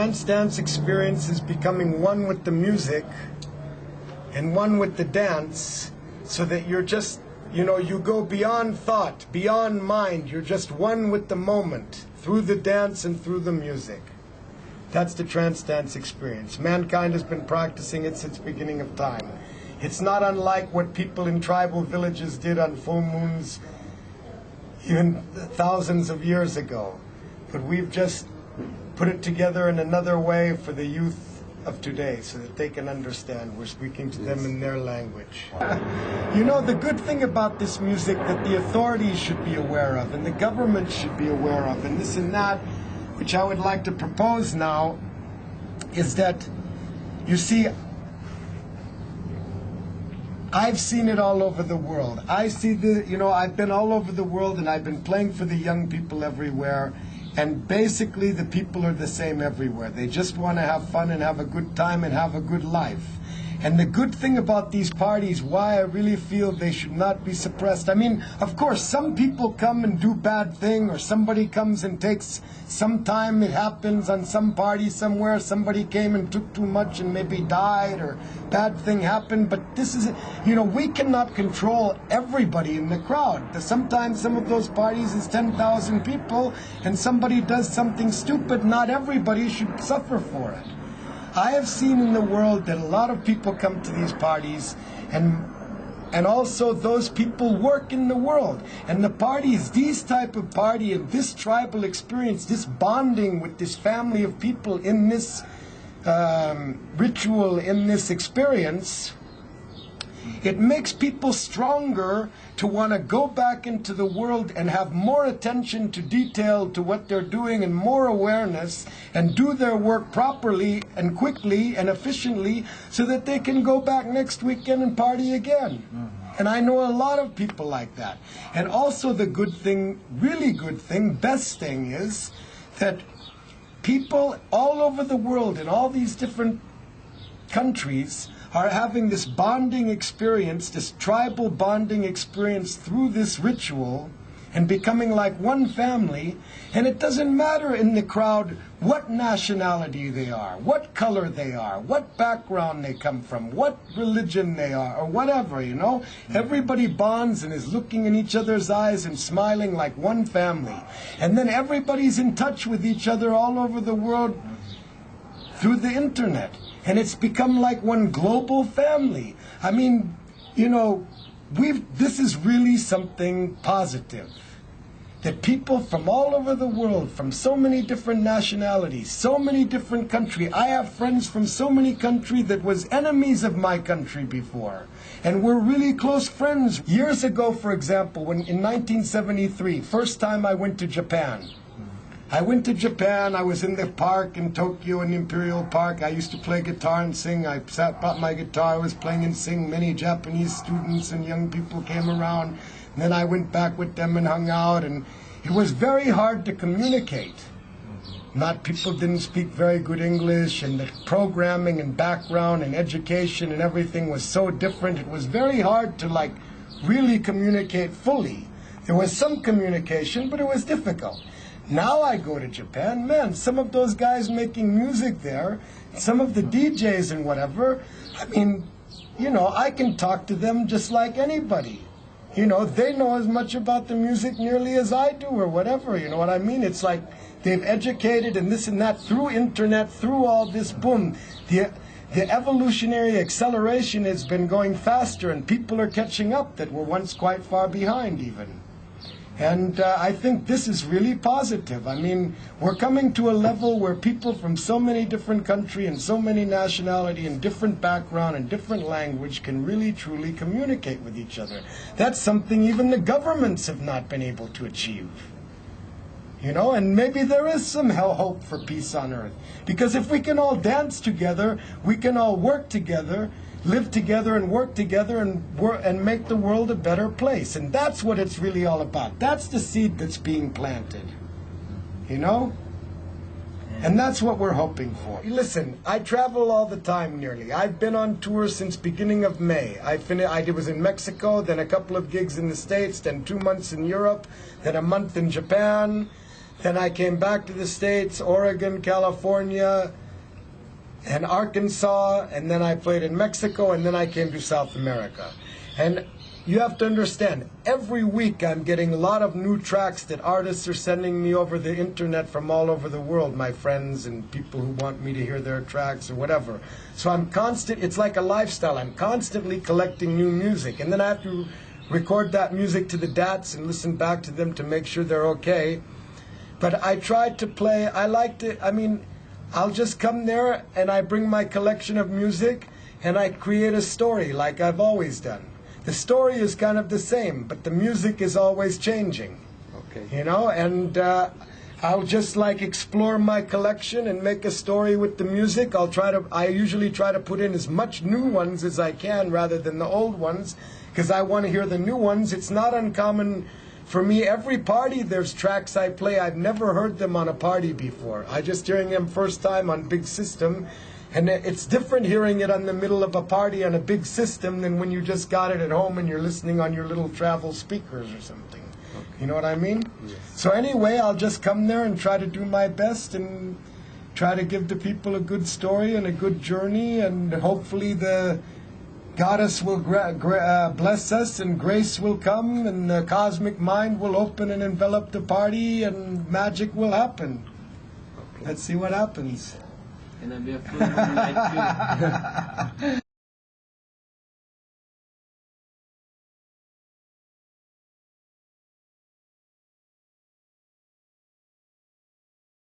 trance dance experience is becoming one with the music and one with the dance, so that you're just, you go beyond thought, beyond mind. You're just one with the moment, through the dance and through the music. That's the trance dance experience. Mankind has been practicing it since the beginning of time. It's not unlike what people in tribal villages did on full moons even thousands of years ago. But we've just put it together in another way for the youth of today, so that they can understand. We're speaking to them in their language. The good thing about this music that the authorities should be aware of, and the government should be aware of, and this and that, which I would like to propose now, is that, you see, I've seen it all over the world. I've been all over the world, and I've been playing for the young people everywhere. And basically the people are the same everywhere. They just want to have fun and have a good time and have a good life. And the good thing about these parties, why I really feel they should not be suppressed. I mean, of course, some people come and do bad thing, or somebody comes and takes some time. It happens on some party somewhere. Somebody came and took too much and maybe died, or bad thing happened. But this is, we cannot control everybody in the crowd. Sometimes some of those parties is 10,000 people, and somebody does something stupid. Not everybody should suffer for it. I have seen in the world that a lot of people come to these parties, and also those people work in the world. And the parties, these type of party and this tribal experience, this bonding with this family of people in this ritual, in this experience, it makes people stronger to want to go back into the world and have more attention to detail to what they're doing, and more awareness, and do their work properly and quickly and efficiently, so that they can go back next weekend and party again. And I know a lot of people like that. And also the good thing, really good thing, best thing is that people all over the world in all these different countries are having this bonding experience, this tribal bonding experience through this ritual, and becoming like one family. And it doesn't matter in the crowd what nationality they are, what color they are, what background they come from, what religion they are, or whatever, Everybody bonds and is looking in each other's eyes and smiling like one family. And then everybody's in touch with each other all over the world through the internet. And it's become like one global family. I mean, this is really something positive. That people from all over the world, from so many different nationalities, so many different countries. I have friends from so many countries that was enemies of my country before. And we're really close friends. Years ago, for example, when in 1973, first time I went to Japan. I was in the park in Tokyo, in the Imperial Park. I used to play guitar and sing. I brought my guitar, I was playing and sing. Many Japanese students and young people came around. And then I went back with them and hung out, and it was very hard to communicate. People didn't speak very good English, and the programming and background and education and everything was so different. It was very hard to really communicate fully. There was some communication, but it was difficult. Now I go to Japan, man, some of those guys making music there, some of the DJs and whatever, I mean, I can talk to them just like anybody. They know as much about the music nearly as I do, or whatever, you know what I mean? It's like they've educated and this and that through internet, through all this, boom. The evolutionary acceleration has been going faster, and people are catching up that were once quite far behind even. And I think this is really positive. I mean, we're coming to a level where people from so many different countries and so many nationality and different background and different language can really, truly communicate with each other. That's something even the governments have not been able to achieve. And maybe there is some hope for peace on earth. Because if we can all dance together, we can all work together, live together and work together and make the world a better place. And that's what it's really all about. That's the seed that's being planted. And that's what we're hoping for. Listen, I travel all the time nearly. I've been on tour since beginning of May. I was in Mexico, then a couple of gigs in the States, then 2 months in Europe, then a month in Japan. Then I came back to the States, Oregon, California, and Arkansas, and then I played in Mexico, and then I came to South America. And you have to understand, every week I'm getting a lot of new tracks that artists are sending me over the internet from all over the world, my friends and people who want me to hear their tracks or whatever. So I'm it's like a lifestyle. I'm constantly collecting new music, and then I have to record that music to the DATs and listen back to them to make sure they're okay. But I tried to play, I'll just come there and I bring my collection of music and I create a story like I've always done. The story is kind of the same, but the music is always changing. Okay. You know, and I'll just like explore my collection and make a story with the music. I usually try to put in as much new ones as I can rather than the old ones, because I want to hear the new ones. It's not uncommon for me. Every party there's tracks I play, I've never heard them on a party before. I just hearing them first time on big system. And it's different hearing it on the middle of a party on a big system than when you just got it at home and you're listening on your little travel speakers or something. Okay. You know what I mean? Yes. So anyway, I'll just come there and try to do my best and try to give the people a good story and a good journey, and hopefully the goddess will bless us and grace will come and the cosmic mind will open and envelop the party and magic will happen. Okay. Let's see what happens. And I'll be a fool like you.